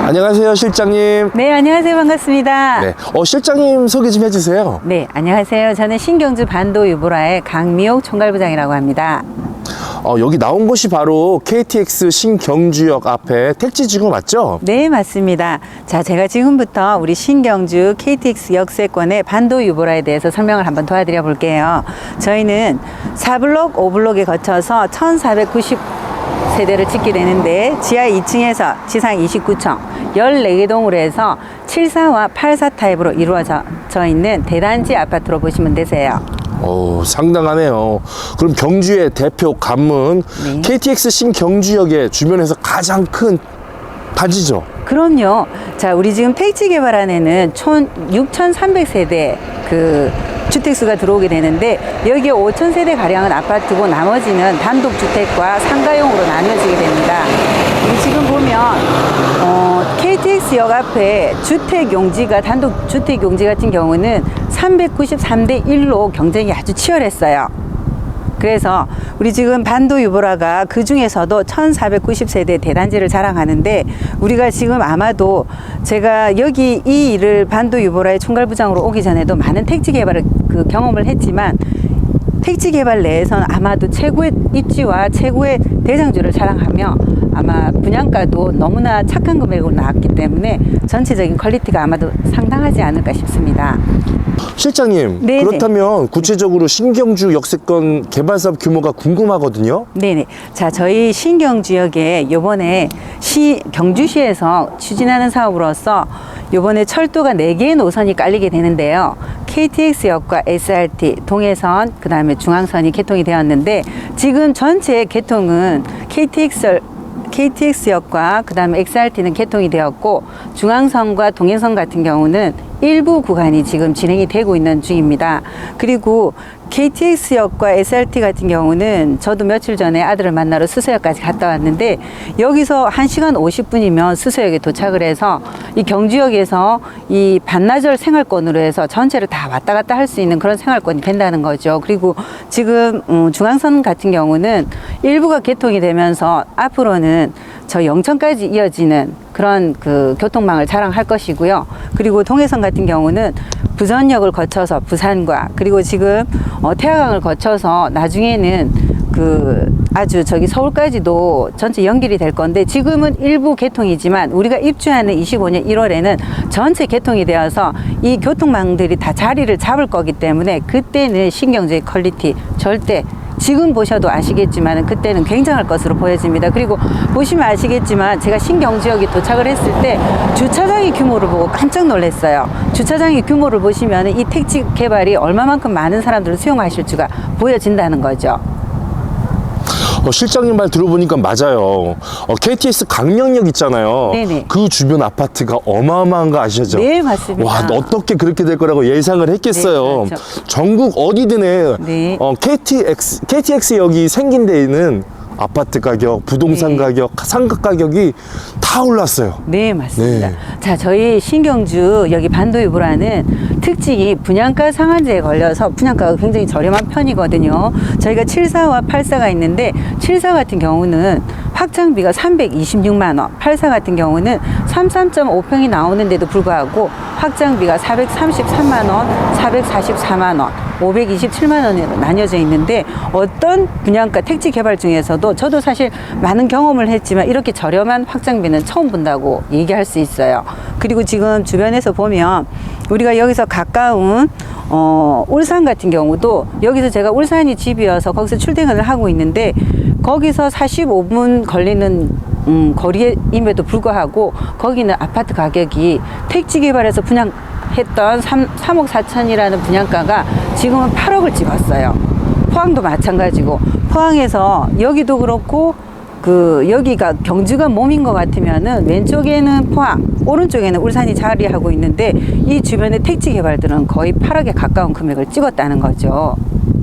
안녕하세요, 실장님. 네, 안녕하세요. 반갑습니다. 네, 실장님 소개 좀 해주세요. 네, 안녕하세요. 저는 신경주 반도 유보라의 강미옥 총괄부장이라고 합니다. 여기 나온 곳이 바로 KTX 신경주역 앞에 택지지구 맞죠? 네, 맞습니다. 자, 제가 지금부터 우리 신경주 KTX 역세권의 반도 유보라에 대해서 설명을 한번 도와드려 볼게요. 저희는 4블록, 5블록에 거쳐서 1490세대를 짓게 되는데 지하 2층에서 지상 29층 14개 동으로 해서 74와 84 타입으로 이루어져 있는 대단지 아파트로 보시면 되세요. 상당하네요. 그럼 경주의 대표 관문 네. KTX 신경주역의 주변에서 가장 큰 단지죠? 그럼요. 자, 우리 지금 택지 개발안에는 총 6,300세대 주택수가 들어오게 되는데 여기에 5,000세대 가량은 아파트고 나머지는 단독주택과 상가용으로 나뉘어지게 됩니다. 우리 지금 보면 KTX역 앞에 주택용지가 단독주택용지 같은 경우는 393대 1로 경쟁이 아주 치열했어요. 그래서 우리 지금 반도 유보라가 그 중에서도 1490세대 대단지를 자랑하는데 우리가 지금 아마도 제가 여기 이 일을 반도 유보라의 총괄부장으로 오기 전에도 많은 택지 개발을 경험을 했지만 택지 개발 내에서는 아마도 최고의 입지와 최고의 대장주를 자랑하며 아마 분양가도 너무나 착한 금액으로 나왔기 때문에 전체적인 퀄리티가 아마도 상당하지 않을까 싶습니다. 실장님, 네네. 그렇다면 구체적으로 신경주 역세권 개발 사업 규모가 궁금하거든요. 네네. 자, 저희 신경주역에 요번에 경주시에서 추진하는 사업으로서 요번에 철도가 4개의 노선이 깔리게 되는데요. KTX역과 SRT, 동해선, 그 다음에 중앙선이 개통이 되었는데 지금 전체 개통은 KTX역과 그 다음에 XRT는 개통이 되었고 중앙선과 동해선 같은 경우는 일부 구간이 지금 진행이 되고 있는 중입니다. 그리고 KTX역과 SRT 같은 경우는 저도 며칠 전에 아들을 만나러 수서역까지 갔다 왔는데 여기서 1시간 50분이면 수서역에 도착을 해서 이 경주역에서 이 반나절 생활권으로 해서 전체를 다 왔다 갔다 할 수 있는 그런 생활권이 된다는 거죠. 그리고 지금 중앙선 같은 경우는 일부가 개통이 되면서 앞으로는 저 영천까지 이어지는 그런 교통망을 자랑할 것이고요. 그리고 동해선 같은 경우는 부전역을 거쳐서 부산과 그리고 지금 태화강을 거쳐서 나중에는 아주 서울까지도 전체 연결이 될 건데 지금은 일부 개통이지만 우리가 입주하는 25년 1월에는 전체 개통이 되어서 이 교통망들이 다 자리를 잡을 거기 때문에 그때는 신경주의 퀄리티 절대 지금 보셔도 아시겠지만 그때는 굉장할 것으로 보여집니다. 그리고 보시면 아시겠지만 제가 신경주역에 도착을 했을 때 주차장의 규모를 보고 깜짝 놀랐어요. 주차장의 규모를 보시면 이 택지 개발이 얼마만큼 많은 사람들을 수용하실 수가 보여진다는 거죠. 실장님 말 들어보니까 맞아요. KTX 강명역 있잖아요. 네네. 그 주변 아파트가 어마어마한 거 아시죠? 네, 맞습니다. 와, 어떻게 그렇게 될 거라고 예상을 했겠어요. 네, 그렇죠. 전국 어디든 네. KTX역이 생긴 데에는 아파트 가격, 부동산 네. 가격, 상가 가격이 다 올랐어요. 네, 맞습니다. 네. 자, 저희 신경주 여기 반도 유보라는 특징이 분양가 상한제에 걸려서 분양가가 굉장히 저렴한 편이거든요. 저희가 74와 84가 있는데 74 같은 경우는 확장비가 326만 원, 84 같은 경우는 33.5평이 나오는데도 불구하고 확장비가 433만 원, 444만 원, 527만 원으로 나뉘어져 있는데 어떤 분양가 택지 개발 중에서도 저도 사실 많은 경험을 했지만 이렇게 저렴한 확장비는 처음 본다고 얘기할 수 있어요. 그리고 지금 주변에서 보면 우리가 여기서 가까운 울산 같은 경우도 여기서 제가 울산이 집이어서 거기서 출퇴근을 하고 있는데 거기서 45분 걸리는 거리임에도 불구하고 거기는 아파트 가격이 택지 개발에서 분양했던 3억 4천이라는 분양가가 지금은 8억을 찍었어요. 포항도 마찬가지고 포항에서 여기도 그렇고 여기가 경주가 몸인 것 같으면은 왼쪽에는 포항, 오른쪽에는 울산이 자리하고 있는데 이 주변의 택지 개발들은 거의 8억에 가까운 금액을 찍었다는 거죠.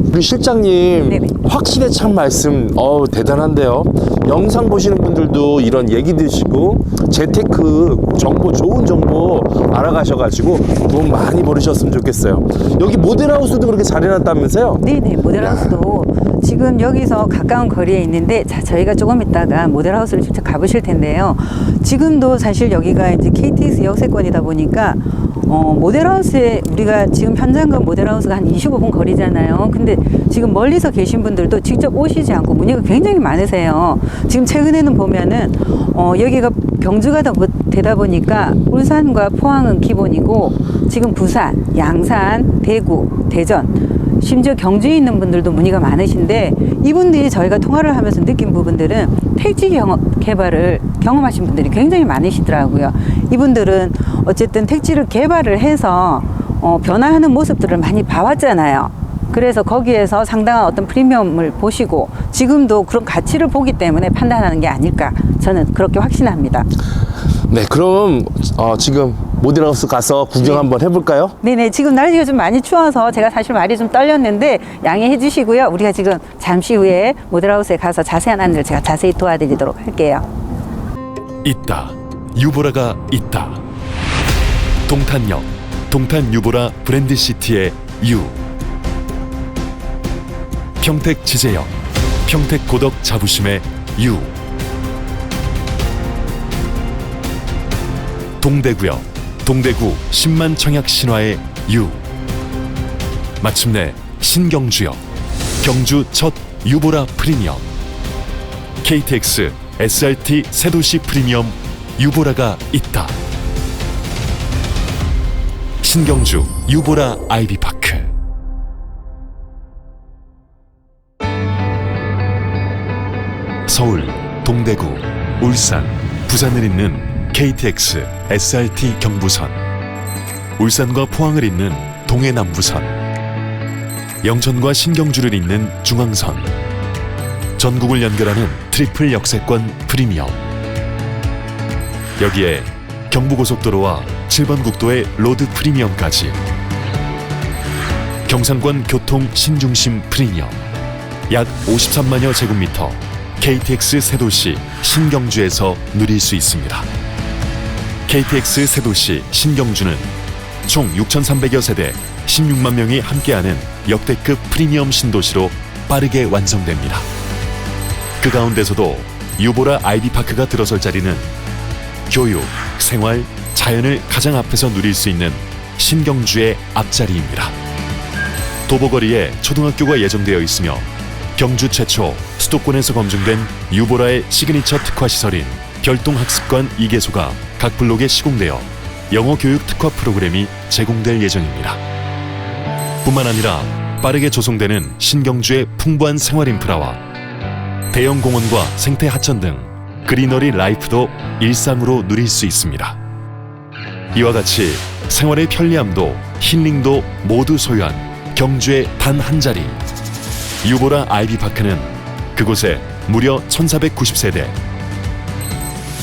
우리 실장님 네네. 확실히 참 말씀 대단한데요. 영상 보시는 분들도 이런 얘기 드시고 재테크 정보 좋은 정보 알아가셔가지고 돈 많이 벌으셨으면 좋겠어요. 여기 모델하우스도 그렇게 잘 해놨다면서요? 네네, 모델하우스도 지금 여기서 가까운 거리에 있는데, 자, 저희가 조금 있다가 모델하우스를 직접 가보실 텐데요. 지금도 사실 여기가 이제 KTX 역세권이다 보니까 모델하우스에 우리가 지금 현장과 모델하우스가 한 25분 거리잖아요. 근데 지금 멀리서 계신 분들도 직접 오시지 않고 문의가 굉장히 많으세요. 지금 최근에는 보면은 여기가 경주가 되다 보니까 울산과 포항은 기본이고, 지금 부산, 양산, 대구, 대전, 심지어 경주에 있는 분들도 문의가 많으신데, 이분들이 저희가 통화를 하면서 느낀 부분들은 택지 개발을 경험하신 분들이 굉장히 많으시더라고요. 이분들은 어쨌든 택지를 개발을 해서 변화하는 모습들을 많이 봐왔잖아요. 그래서 거기에서 상당한 어떤 프리미엄을 보시고 지금도 그런 가치를 보기 때문에 판단하는 게 아닐까, 저는 그렇게 확신합니다. 네, 그럼 지금 모델하우스 가서 구경 한번 해볼까요? 네네, 지금 날씨가 좀 많이 추워서 제가 사실 말이 좀 떨렸는데 양해해 주시고요. 우리가 지금 잠시 후에 모델하우스에 가서 자세한 안내를 제가 자세히 도와드리도록 할게요. 있다. 유보라가 있다. 동탄역, 동탄 유보라 브랜드시티의 유. 평택 지제역, 평택 고덕 자부심의 유. 동대구역, 동대구 10만 청약 신화의 유. 마침내 신경주역, 경주 첫 유보라 프리미엄. KTX SRT 세도시 프리미엄 유보라가 있다. 신경주 유보라 아이비파크. 서울, 동대구, 울산, 부산을 잇는 KTX SRT 경부선, 울산과 포항을 잇는 동해남부선, 영천과 신경주를 잇는 중앙선, 전국을 연결하는 트리플 역세권 프리미엄. 여기에 경부고속도로와 7번 국도의 로드 프리미엄까지, 경상권 교통 신중심 프리미엄, 약 53만여 제곱미터 KTX 세도시 신경주에서 누릴 수 있습니다. KTX 세도시 신경주는 총 6,300여 세대 16만 명이 함께하는 역대급 프리미엄 신도시로 빠르게 완성됩니다. 그 가운데서도 유보라 아이비파크가 들어설 자리는 교육, 생활, 자연을 가장 앞에서 누릴 수 있는 신경주의 앞자리입니다. 도보거리에 초등학교가 예정되어 있으며 경주 최초 수도권에서 검증된 유보라의 시그니처 특화 시설인 별동학습관 2개소가 각 블록에 시공되어 영어 교육 특화 프로그램이 제공될 예정입니다. 뿐만 아니라 빠르게 조성되는 신경주의 풍부한 생활 인프라와 대형 공원과 생태 하천 등 그리너리 라이프도 일상으로 누릴 수 있습니다. 이와 같이 생활의 편리함도 힐링도 모두 소유한 경주의 단 한 자리, 유보라 아이비파크는 그곳에 무려 1,490세대,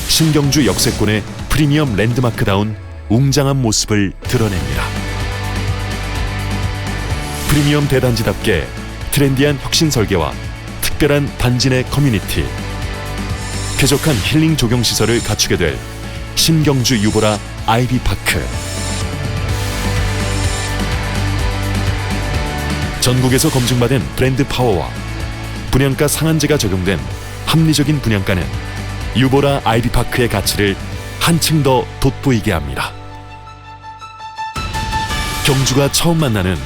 신경주 역세권의 프리미엄 랜드마크다운 웅장한 모습을 드러냅니다. 프리미엄 대단지답게 트렌디한 혁신 설계와 특별한 단지 내 커뮤니티, 쾌적한 힐링 조경 시설을 갖추게 될 신경주 유보라 아이비파크. 전국에서 검증받은 브랜드 파워와 분양가 상한제가 적용된 합리적인 분양가는 유보라 아이비파크의 가치를 한층 더 돋보이게 합니다. 경주가 처음 만나는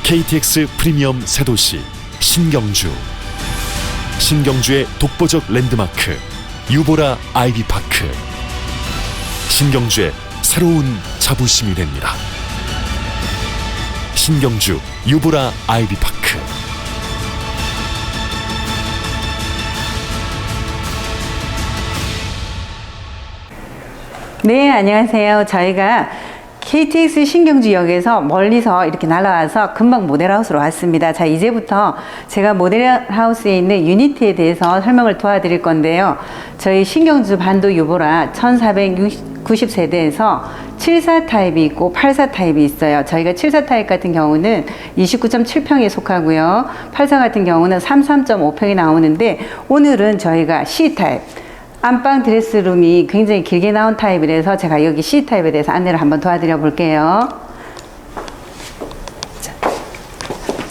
KTX 프리미엄 세도시 신경주. 신경주의 독보적 랜드마크 유보라 아이비파크. 신경주의 새로운 자부심이 됩니다. 신경주 유보라 아이비파크. 네, 안녕하세요. 저희가 KTX 신경주역에서 멀리서 이렇게 날아와서 금방 모델하우스로 왔습니다. 자, 이제부터 제가 모델하우스에 있는 유니티에 대해서 설명을 도와드릴 건데요. 저희 신경주 반도 유보라 1490세대에서 74 타입이 있고 84 타입이 있어요. 저희가 74 타입 같은 경우는 29.7평에 속하고요. 84 같은 경우는 33.5평이 나오는데 오늘은 저희가 C 타입 안방 드레스룸이 굉장히 길게 나온 타입이라서 제가 여기 C 타입에 대해서 안내를 한번 도와드려 볼게요.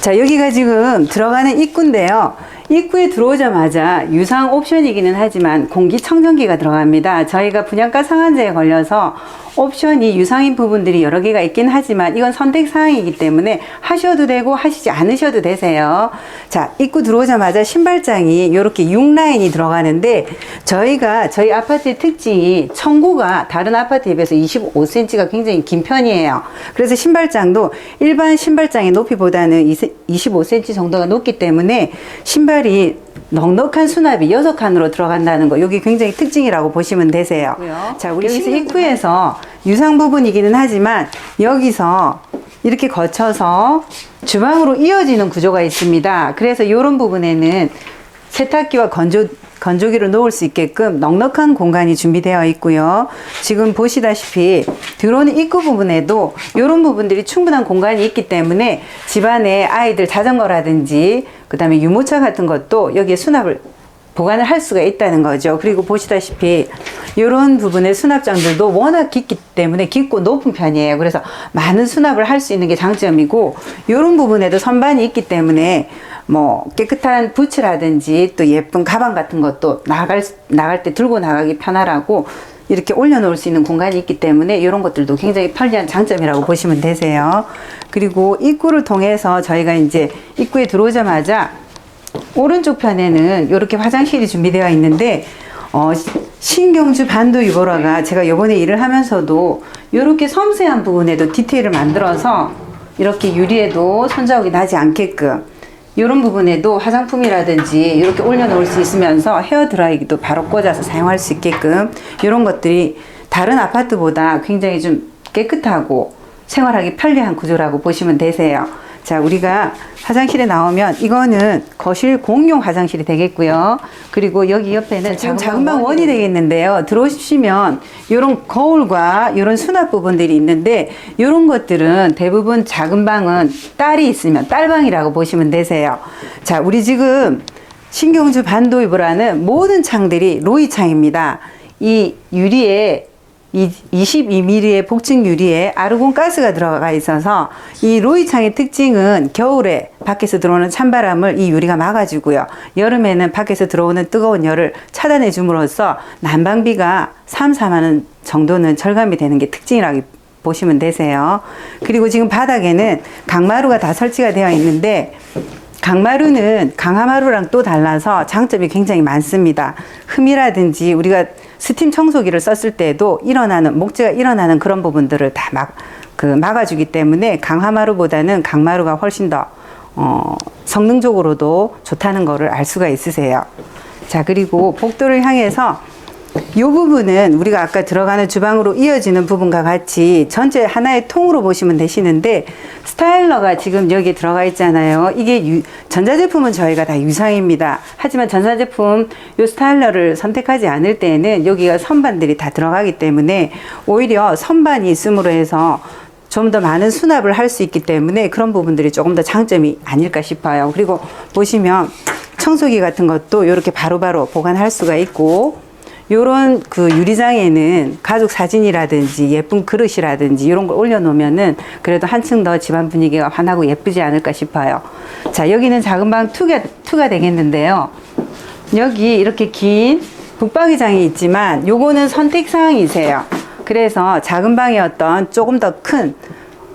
자, 여기가 지금 들어가는 입구인데요. 입구에 들어오자마자 유상 옵션이기는 하지만 공기청정기가 들어갑니다. 저희가 분양가 상한제에 걸려서 옵션이 유상인 부분들이 여러 개가 있긴 하지만 이건 선택 사항이기 때문에 하셔도 되고 하시지 않으셔도 되세요. 자, 입구 들어오자마자 신발장이 이렇게 6라인이 들어가는데 저희가 저희 아파트의 특징이 청구가 다른 아파트에 비해서 25cm가 굉장히 긴 편이에요. 그래서 신발장도 일반 신발장의 높이보다는 25cm 정도가 높기 때문에 신발이 넉넉한 수납이 6칸으로 들어간다는 거, 여기 굉장히 특징이라고 보시면 되세요. 자, 우리 여기서 입구에서 유상 부분이기는 하지만 여기서 이렇게 거쳐서 주방으로 이어지는 구조가 있습니다. 그래서 이런 부분에는 세탁기와 건조기를 놓을 수 있게끔 넉넉한 공간이 준비되어 있고요. 지금 보시다시피 들어오는 입구 부분에도 이런 부분들이 충분한 공간이 있기 때문에 집안에 아이들 자전거라든지 그 다음에 유모차 같은 것도 여기에 수납을 보관을 할 수가 있다는 거죠. 그리고 보시다시피 이런 부분의 수납장들도 워낙 깊기 때문에 깊고 높은 편이에요. 그래서 많은 수납을 할 수 있는 게 장점이고 이런 부분에도 선반이 있기 때문에 뭐 깨끗한 부츠라든지 또 예쁜 가방 같은 것도 나갈 때 들고 나가기 편하라고 이렇게 올려놓을 수 있는 공간이 있기 때문에 이런 것들도 굉장히 편리한 장점이라고 보시면 되세요. 그리고 입구를 통해서 저희가 이제 입구에 들어오자마자 오른쪽 편에는 이렇게 화장실이 준비되어 있는데 신경주 반도 유보라가 제가 요번에 일을 하면서도 이렇게 섬세한 부분에도 디테일을 만들어서 이렇게 유리에도 손자국이 나지 않게끔 이런 부분에도 화장품이라든지 이렇게 올려놓을 수 있으면서 헤어드라이기도 바로 꽂아서 사용할 수 있게끔 이런 것들이 다른 아파트보다 굉장히 좀 깨끗하고 생활하기 편리한 구조라고 보시면 되세요. 자, 우리가 화장실에 나오면 이거는 거실 공용 화장실이 되겠고요. 그리고 여기 옆에는 지금 작은 방 원이 되겠는데요. 들어오시면 이런 거울과 이런 수납 부분들이 있는데 이런 것들은 대부분 작은 방은 딸이 있으면 딸방이라고 보시면 되세요. 자, 우리 지금 신경주 반도이브라는 모든 창들이 로이 창입니다. 이 유리에 22mm의 복층 유리에 아르곤 가스가 들어가 있어서 이 로이 창의 특징은 겨울에 밖에서 들어오는 찬바람을 이 유리가 막아주고요. 여름에는 밖에서 들어오는 뜨거운 열을 차단해 줌으로써 난방비가 3, 4만 원 정도는 절감이 되는 게 특징이라고 보시면 되세요. 그리고 지금 바닥에는 강마루가 다 설치가 되어 있는데 강마루는 강화마루랑 또 달라서 장점이 굉장히 많습니다. 흠이라든지 우리가 스팀 청소기를 썼을 때도 목재가 일어나는 그런 부분들을 다 막아주기 때문에 강화마루보다는 강마루가 훨씬 더 성능적으로도 좋다는 거를 알 수가 있으세요. 자, 그리고 복도를 향해서 이 부분은 우리가 아까 들어가는 주방으로 이어지는 부분과 같이 전체 하나의 통으로 보시면 되시는데 스타일러가 지금 여기 들어가 있잖아요. 이게 전자제품은 저희가 다 유상입니다. 하지만 전자제품 이 스타일러를 선택하지 않을 때에는 여기가 선반들이 다 들어가기 때문에 오히려 선반이 있음으로 해서 좀 더 많은 수납을 할 수 있기 때문에 그런 부분들이 조금 더 장점이 아닐까 싶어요. 그리고 보시면 청소기 같은 것도 이렇게 바로바로 보관할 수가 있고 요런 그 유리장에는 가족 사진이라든지 예쁜 그릇이라든지 이런 걸 올려놓으면은 그래도 한층 더 집안 분위기가 환하고 예쁘지 않을까 싶어요. 자, 여기는 작은 방 2가 되겠는데요. 여기 이렇게 긴 붙박이장이 있지만 요거는 선택사항이세요. 그래서 작은 방에 어떤 조금 더 큰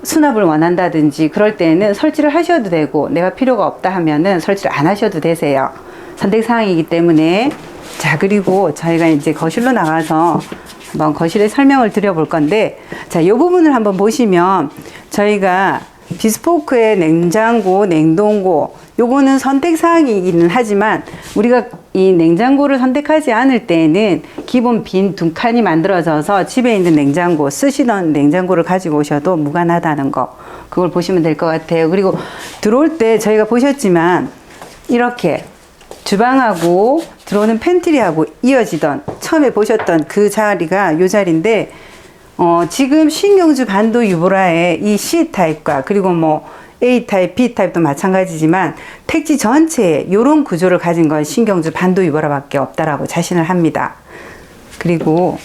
수납을 원한다든지 그럴 때는 설치를 하셔도 되고 내가 필요가 없다 하면은 설치를 안 하셔도 되세요. 선택사항이기 때문에. 자, 그리고 저희가 이제 거실로 나가서 한번 거실의 설명을 드려볼 건데, 자, 이 부분을 한번 보시면 저희가 비스포크의 냉장고, 냉동고, 요거는 선택사항이기는 하지만 우리가 이 냉장고를 선택하지 않을 때에는 기본 빈 두 칸이 만들어져서 집에 있는 냉장고, 쓰시던 냉장고를 가지고 오셔도 무관하다는 거, 그걸 보시면 될 것 같아요. 그리고 들어올 때 저희가 보셨지만 이렇게 주방하고 들어오는 팬트리하고 이어지던, 처음에 보셨던 그 자리가 요 자리인데, 지금 신경주 반도 유보라의 이 C타입과 그리고 뭐 A타입, B타입도 마찬가지지만 택지 전체에 이런 구조를 가진 건 신경주 반도 유보라밖에 없다라고 자신을 합니다. 그리고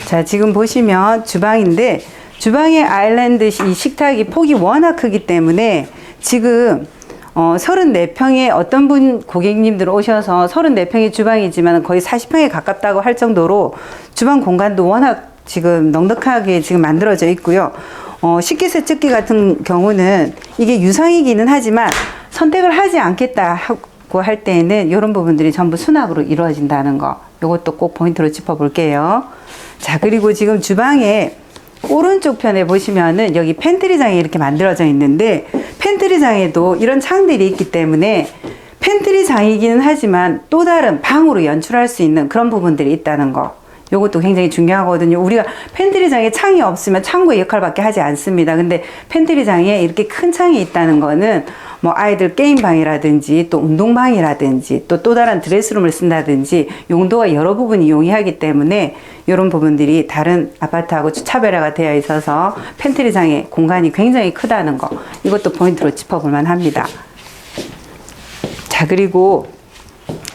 자, 지금 보시면 주방인데, 주방의 아일랜드 이 식탁이 폭이 워낙 크기 때문에 지금 34평에 어떤 분 고객님들 오셔서 34평의 주방이지만 거의 40평에 가깝다고 할 정도로 주방 공간도 워낙 지금 넉넉하게 지금 만들어져 있고요. 식기세척기 같은 경우는 이게 유상이기는 하지만 선택을 하지 않겠다 하고 할 때에는 이런 부분들이 전부 수납으로 이루어진다는 거, 이것도 꼭 포인트로 짚어볼게요. 자, 그리고 지금 주방에 오른쪽 편에 보시면은 여기 팬트리장이 이렇게 만들어져 있는데, 팬트리장에도 이런 창들이 있기 때문에 팬트리장이기는 하지만 또 다른 방으로 연출할 수 있는 그런 부분들이 있다는 거, 요것도 굉장히 중요하거든요. 우리가 팬트리장에 창이 없으면 창구의 역할밖에 하지 않습니다. 근데 팬트리장에 이렇게 큰 창이 있다는 거는 뭐 아이들 게임방이라든지 또 운동방이라든지 또 다른 드레스룸을 쓴다든지 용도가 여러 부분이 용이하기 때문에 이런 부분들이 다른 아파트하고 차별화가 되어 있어서 팬트리장의 공간이 굉장히 크다는 거, 이것도 포인트로 짚어볼 만합니다. 자, 그리고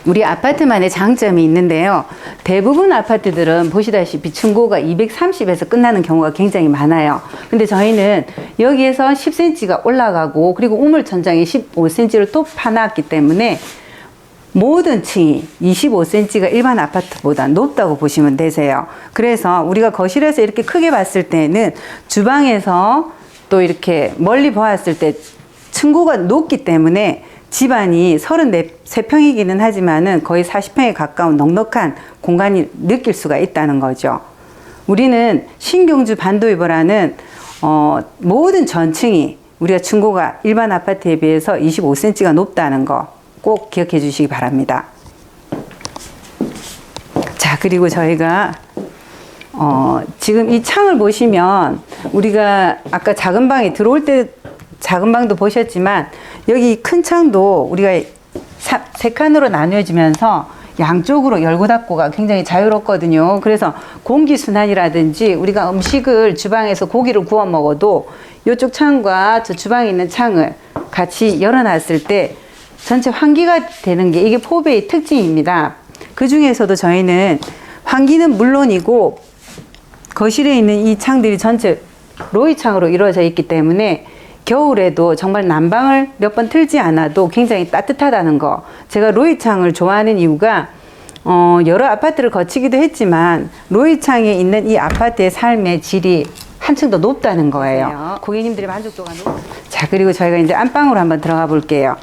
우리 아파트만의 장점이 있는데요. 대부분 아파트들은 보시다시피 층고가 230에서 끝나는 경우가 굉장히 많아요. 근데 저희는 여기에서 10cm가 올라가고 그리고 우물 천장에 15cm를 또 파놨기 때문에 모든 층이 25cm가 일반 아파트보다 높다고 보시면 되세요. 그래서 우리가 거실에서 이렇게 크게 봤을 때는 주방에서 또 이렇게 멀리 보았을 때 층고가 높기 때문에 집안이 33평이기는 하지만은 거의 40평에 가까운 넉넉한 공간이 느낄 수가 있다는 거죠. 우리는 신경주 반도유보라는 모든 전층이 우리가 층고가 일반 아파트에 비해서 25cm가 높다는 거 꼭 기억해 주시기 바랍니다. 자, 그리고 저희가 지금 이 창을 보시면 우리가 아까 작은 방에 들어올 때 작은 방도 보셨지만 여기 큰 창도 우리가 세 칸으로 나뉘어지면서 양쪽으로 열고 닫고가 굉장히 자유롭거든요. 그래서 공기순환이라든지 우리가 음식을 주방에서 고기를 구워 먹어도 이쪽 창과 저 주방에 있는 창을 같이 열어놨을 때 전체 환기가 되는 게 이게 포베의 특징입니다. 그 중에서도 저희는 환기는 물론이고 거실에 있는 이 창들이 전체 로이창으로 이루어져 있기 때문에 겨울에도 정말 난방을 몇 번 틀지 않아도 굉장히 따뜻하다는 거. 제가 로이창을 좋아하는 이유가 여러 아파트를 거치기도 했지만 로이창에 있는 이 아파트의 삶의 질이 한층 더 높다는 거예요. 고객님들의 만족도가 높아요. 자, 그리고 저희가 이제 안방으로 한번 들어가 볼게요.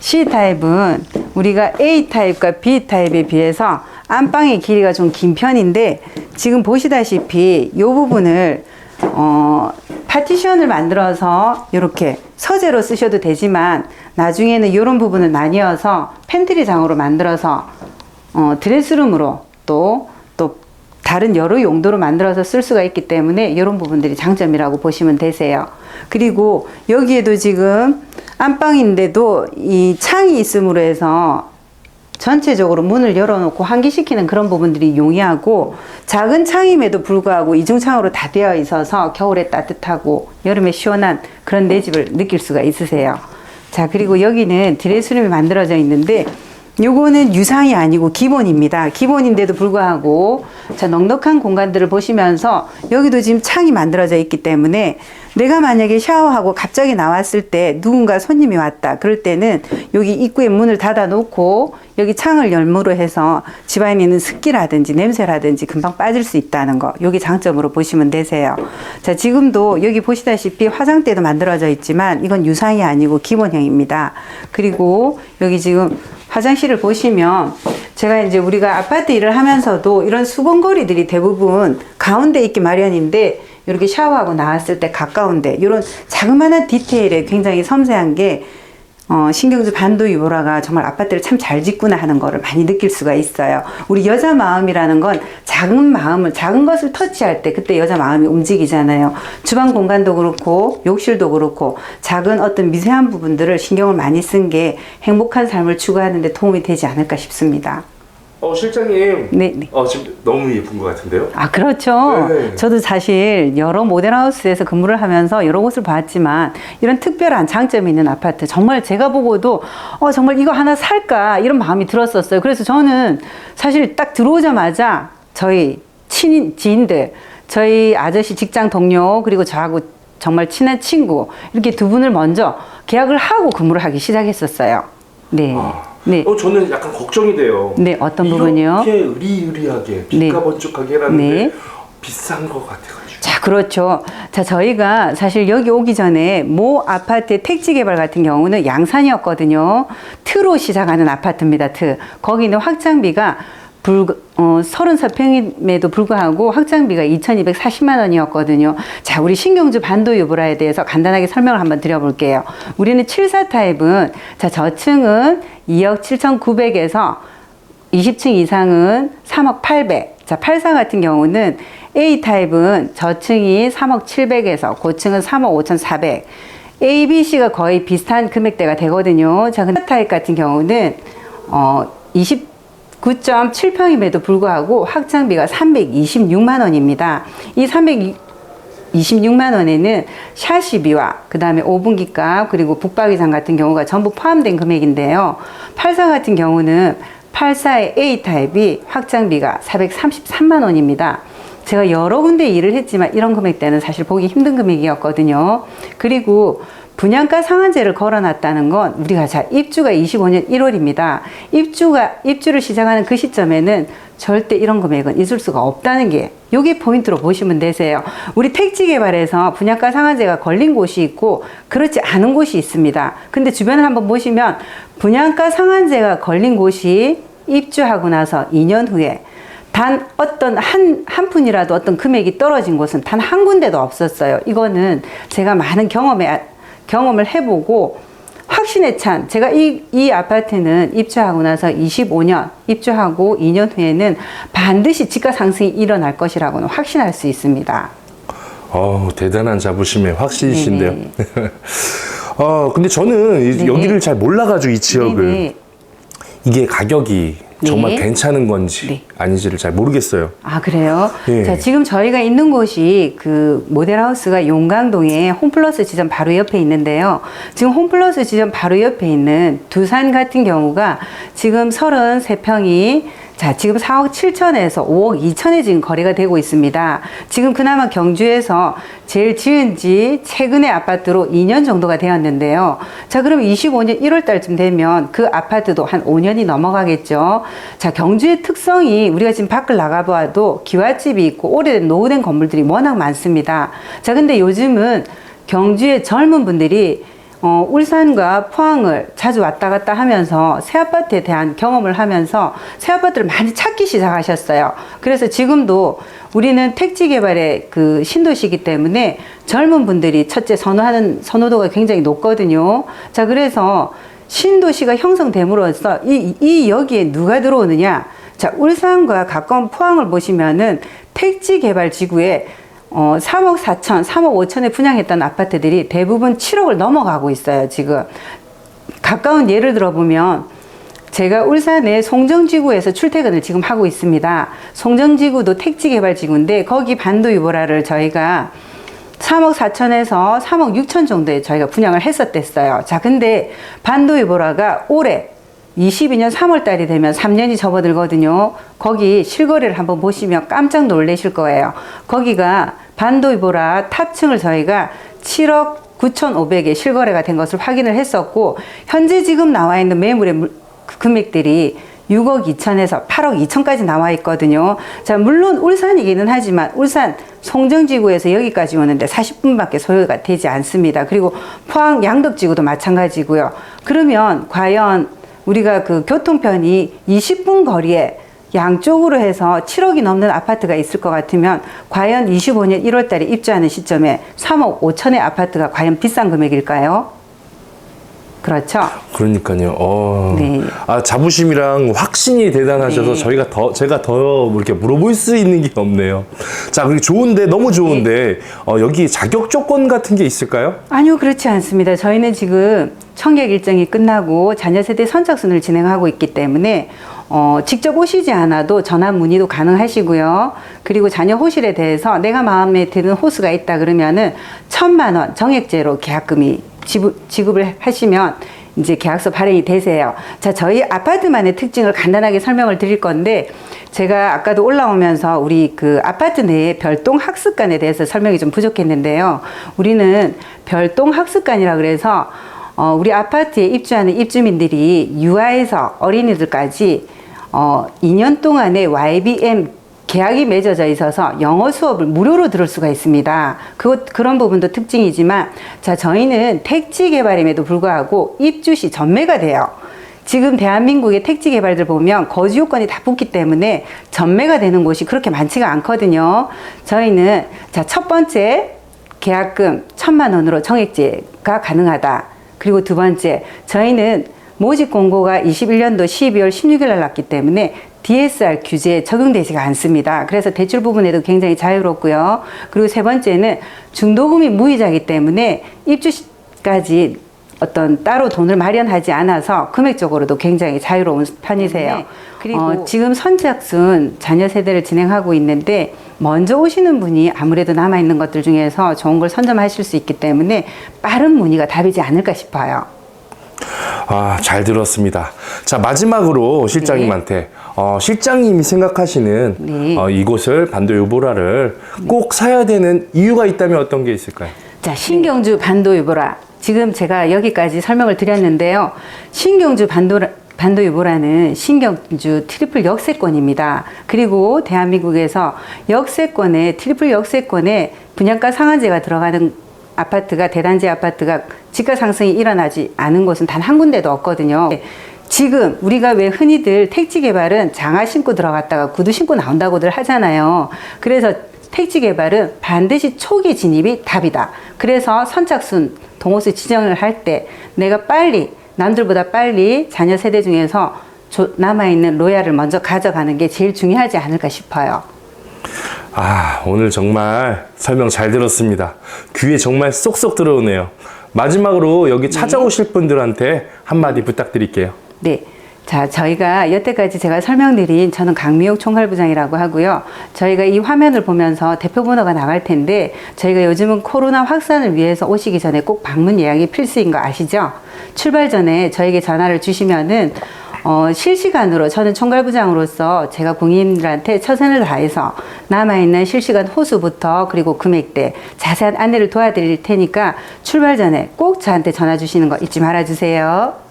C타입은 우리가 A타입과 B타입에 비해서 안방의 길이가 좀 긴 편인데 지금 보시다시피 이 부분을 파티션을 만들어서 이렇게 서재로 쓰셔도 되지만 나중에는 이런 부분을 나뉘어서 팬트리장으로 만들어서 드레스룸으로 또 다른 여러 용도로 만들어서 쓸 수가 있기 때문에 이런 부분들이 장점이라고 보시면 되세요. 그리고 여기에도 지금 안방인데도 이 창이 있음으로 해서 전체적으로 문을 열어놓고 환기시키는 그런 부분들이 용이하고 작은 창임에도 불구하고 이중창으로 다 되어 있어서 겨울에 따뜻하고 여름에 시원한 그런 내 집을 느낄 수가 있으세요. 자, 그리고 여기는 드레스룸이 만들어져 있는데 요거는 유상이 아니고 기본입니다. 기본인데도 불구하고 자, 넉넉한 공간들을 보시면서 여기도 지금 창이 만들어져 있기 때문에 내가 만약에 샤워하고 갑자기 나왔을 때 누군가 손님이 왔다 그럴 때는 여기 입구에 문을 닫아 놓고 여기 창을 열므로 해서 집안에 있는 습기라든지 냄새라든지 금방 빠질 수 있다는 거, 여기 장점으로 보시면 되세요. 자, 지금도 여기 보시다시피 화장대도 만들어져 있지만 이건 유상이 아니고 기본형입니다. 그리고 여기 지금 화장실을 보시면 제가 이제 우리가 아파트 일을 하면서도 이런 수건거리들이 대부분 가운데 있기 마련인데 이렇게 샤워하고 나왔을 때 가까운데 이런 자그마한 디테일에 굉장히 섬세한 게 신경주 반도유보라가 정말 아파트를 참 잘 짓구나 하는 거를 많이 느낄 수가 있어요. 우리 여자 마음이라는 건 작은 것을 터치할 때 그때 여자 마음이 움직이잖아요. 주방 공간도 그렇고 욕실도 그렇고 작은 어떤 미세한 부분들을 신경을 많이 쓴 게 행복한 삶을 추구하는 데 도움이 되지 않을까 싶습니다. 실장님. 네. 지금 너무 예쁜 것 같은데요? 아, 그렇죠. 네. 저도 사실 여러 모델하우스에서 근무를 하면서 여러 곳을 봤지만 이런 특별한 장점이 있는 아파트 정말 제가 보고도 정말 이거 하나 살까 이런 마음이 들었었어요. 그래서 저는 사실 딱 들어오자마자 저희 지인들, 저희 아저씨 직장 동료 그리고 저하고 정말 친한 친구 이렇게 두 분을 먼저 계약을 하고 근무를 하기 시작했었어요. 네. 네. 저는 약간 걱정이 돼요. 네, 어떤 부분이요? 이렇게 의리의리하게 빛과 번쩍하게 해놨는데 네. 비싼 것 같아가지고. 자, 그렇죠. 자, 저희가 사실 여기 오기 전에 모 아파트의 택지 개발 같은 경우는 양산이었거든요. 트로 시작하는 아파트입니다. 거기는 확장비가 33평임에도 불구하고 확장비가 2,240만 원이었거든요. 자, 우리 신경주 반도유보라에 대해서 간단하게 설명을 한번 드려볼게요. 우리는 74 타입은 자, 저층은 2억 7,900에서 20층 이상은 3억 800. 자, 84 같은 경우는 A 타입은 저층이 3억 700에서 고층은 3억 5,400. A, B, C가 거의 비슷한 금액대가 되거든요. 자, 근데 타입 같은 경우는 9.7평임에도 불구하고 확장비가 326만 원입니다. 이 326만 원에는 샤시비와 그 다음에 오븐기값 그리고 북박이장 같은 경우가 전부 포함된 금액인데요. 84 같은 경우는 84의 A 타입이 확장비가 433만 원입니다. 제가 여러 군데 일을 했지만 이런 금액대는 사실 보기 힘든 금액이었거든요. 그리고 분양가 상한제를 걸어놨다는 건 우리가 입주가 25년 1월입니다. 입주를 시작하는 그 시점에는 절대 이런 금액은 있을 수가 없다는 게 요게 포인트로 보시면 되세요. 우리 택지 개발에서 분양가 상한제가 걸린 곳이 있고 그렇지 않은 곳이 있습니다. 근데 주변을 한번 보시면 분양가 상한제가 걸린 곳이 입주하고 나서 2년 후에 단 어떤 한 푼이라도 어떤 금액이 떨어진 곳은 단 한 군데도 없었어요. 이거는 제가 많은 경험을 해보고 확신에 찬 제가 이 아파트는 입주하고 나서 25년 입주하고 2년 후에는 반드시 지가 상승이 일어날 것이라고는 확신할 수 있습니다. 대단한 자부심의 확신이신데요. 근데 저는 여기를 잘 몰라가지고 이 지역을 네네. 이게 가격이 정말 네. 괜찮은 건지 네. 아닌지를 잘 모르겠어요. 아, 그래요? 예. 자, 지금 저희가 있는 곳이 그 모델하우스가 용강동의 홈플러스 지점 바로 옆에 있는데요. 지금 홈플러스 지점 바로 옆에 있는 두산 같은 경우가 지금 33평이 자, 지금 4억 7천에서 5억 2천에 지금 거래가 되고 있습니다. 지금 그나마 경주에서 제일 지은 지 최근의 아파트로 2년 정도가 되었는데요. 자, 그럼 25년 1월 달쯤 되면 그 아파트도 한 5년이 넘어가겠죠. 자, 경주의 특성이 우리가 지금 밖을 나가봐도 기와집이 있고 오래된 노후된 건물들이 워낙 많습니다. 자, 근데 요즘은 경주의 젊은 분들이 울산과 포항을 자주 왔다 갔다 하면서 새 아파트에 대한 경험을 하면서 새 아파트를 많이 찾기 시작하셨어요. 그래서 지금도 우리는 택지 개발의 그 신도시이기 때문에 젊은 분들이 첫째 선호하는 선호도가 굉장히 높거든요. 자, 그래서 신도시가 형성됨으로써 이 여기에 누가 들어오느냐? 자, 울산과 가까운 포항을 보시면은 택지 개발 지구에 3억 4천, 3억 5천에 분양했던 아파트들이 대부분 7억을 넘어가고 있어요, 지금. 가까운 예를 들어보면, 제가 울산의 송정지구에서 출퇴근을 지금 하고 있습니다. 송정지구도 택지개발지구인데, 거기 반도유보라를 저희가 3억 4천에서 3억 6천 정도에 저희가 분양을 했었댔어요. 자, 근데 반도유보라가 올해 22년 3월 달이 되면 3년이 접어들거든요. 거기 실거래를 한번 보시면 깜짝 놀라실 거예요. 거기가 반도유보라 탑층을 저희가 7억 9,500에 실거래가 된 것을 확인을 했었고, 현재 지금 나와 있는 매물의 금액들이 6억 2천에서 8억 2천까지 나와 있거든요. 자, 물론 울산이기는 하지만 울산 송정지구에서 여기까지 오는데 40분밖에 소요가 되지 않습니다. 그리고 포항 양덕지구도 마찬가지고요. 그러면 과연 우리가 그 교통편이 20분 거리에 양쪽으로 해서 7억이 넘는 아파트가 있을 것 같으면 과연 25년 1월 달에 입주하는 시점에 3억 5천의 아파트가 과연 비싼 금액일까요? 그렇죠. 그러니까요. 네. 아, 자부심이랑 확신이 대단하셔서 네. 제가 더 이렇게 물어볼 수 있는 게 없네요. 자, 그리고 좋은데, 너무 좋은데, 여기 자격 조건 같은 게 있을까요? 아니요, 그렇지 않습니다. 저희는 지금 청약 일정이 끝나고 자녀 세대 선착순을 진행하고 있기 때문에 직접 오시지 않아도 전화 문의도 가능하시고요. 그리고 자녀 호실에 대해서 내가 마음에 드는 호수가 있다 그러면은 1,000만 원 정액제로 계약금이 지급을 하시면 이제 계약서 발행이 되세요. 자, 저희 아파트만의 특징을 간단하게 설명을 드릴 건데, 제가 아까도 올라오면서 우리 그 아파트 내에 별동 학습관에 대해서 설명이 좀 부족했는데요. 우리는 별동 학습관이라 그래서 우리 아파트에 입주하는 입주민들이 유아에서 어린이들까지 2년 동안의 YBM 계약이 맺어져 있어서 영어 수업을 무료로 들을 수가 있습니다. 그런 부분도 특징이지만, 자, 저희는 택지 개발임에도 불구하고 입주시 전매가 돼요. 지금 대한민국의 택지 개발들 보면 거주 요건이 다 붙기 때문에 전매가 되는 곳이 그렇게 많지가 않거든요. 저희는 자, 첫 번째 계약금 1,000만 원으로 정액제가 가능하다. 그리고 두 번째, 저희는 모집 공고가 21년도 12월 16일 날 났기 때문에 DSR 규제에 적용되지가 않습니다. 그래서 대출 부분에도 굉장히 자유롭고요. 그리고 세 번째는 중도금이 무이자이기 때문에 입주시까지 어떤 따로 돈을 마련하지 않아서 금액적으로도 굉장히 자유로운 편이세요. 네. 그리고 지금 선착순 자녀 세대를 진행하고 있는데, 먼저 오시는 분이 아무래도 남아있는 것들 중에서 좋은 걸 선점하실 수 있기 때문에 빠른 문의가 답이지 않을까 싶어요. 아, 잘 들었습니다. 자, 마지막으로 실장님한테 실장님이 생각하시는 네. 이곳을 반도유보라를 꼭 사야 되는 이유가 있다면 어떤 게 있을까요? 자, 신경주 반도유보라. 지금 제가 여기까지 설명을 드렸는데요. 신경주 반도유보라는 신경주 트리플 역세권입니다. 그리고 대한민국에서 트리플 역세권에 분양가 상한제가 들어가는 아파트가, 대단지 아파트가 지가 상승이 일어나지 않은 곳은 단 한 군데도 없거든요. 지금 우리가 왜 흔히들 택지 개발은 장화 신고 들어갔다가 구두 신고 나온다고들 하잖아요. 그래서 택지 개발은 반드시 초기 진입이 답이다. 그래서 선착순 동호수 지정을 할 때 내가 남들보다 빨리 자녀 세대 중에서 남아있는 로얄을 먼저 가져가는 게 제일 중요하지 않을까 싶어요. 아, 오늘 정말 설명 잘 들었습니다. 귀에 정말 쏙쏙 들어오네요. 마지막으로 여기 찾아오실 분들한테 한마디 부탁드릴게요. 네. 자, 저희가 여태까지 제가 설명드린, 저는 강미옥 총괄부장이라고 하고요. 저희가 이 화면을 보면서 대표 번호가 나갈 텐데, 저희가 요즘은 코로나 확산을 위해서 오시기 전에 꼭 방문 예약이 필수인 거 아시죠? 출발 전에 저에게 전화를 주시면은 실시간으로, 저는 총괄부장으로서 제가 공인들한테 최선을 다해서 남아있는 실시간 호수부터 그리고 금액대 자세한 안내를 도와드릴 테니까 출발 전에 꼭 저한테 전화 주시는 거 잊지 말아주세요.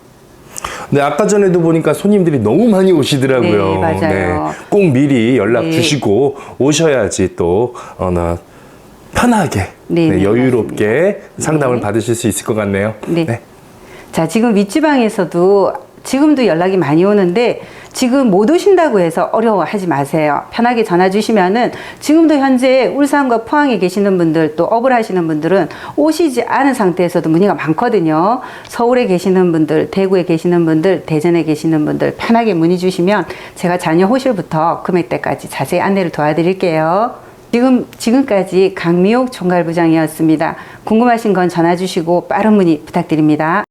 네, 아까 전에도 보니까 손님들이 너무 많이 오시더라고요. 네, 맞아요. 꼭 미리 연락 네. 주시고 오셔야지 또 편하게, 네, 여유롭게 상담을 네. 받으실 수 있을 것 같네요. 네. 자, 지금 윗지방에서도 지금도 연락이 많이 오는데, 지금 못 오신다고 해서 어려워하지 마세요. 편하게 전화 주시면은, 지금도 현재 울산과 포항에 계시는 분들, 또 업을 하시는 분들은 오시지 않은 상태에서도 문의가 많거든요. 서울에 계시는 분들, 대구에 계시는 분들, 대전에 계시는 분들 편하게 문의 주시면 제가 자녀 호실부터 금액대까지 자세히 안내를 도와드릴게요. 지금까지 강미옥 총괄부장이었습니다. 궁금하신 건 전화 주시고 빠른 문의 부탁드립니다.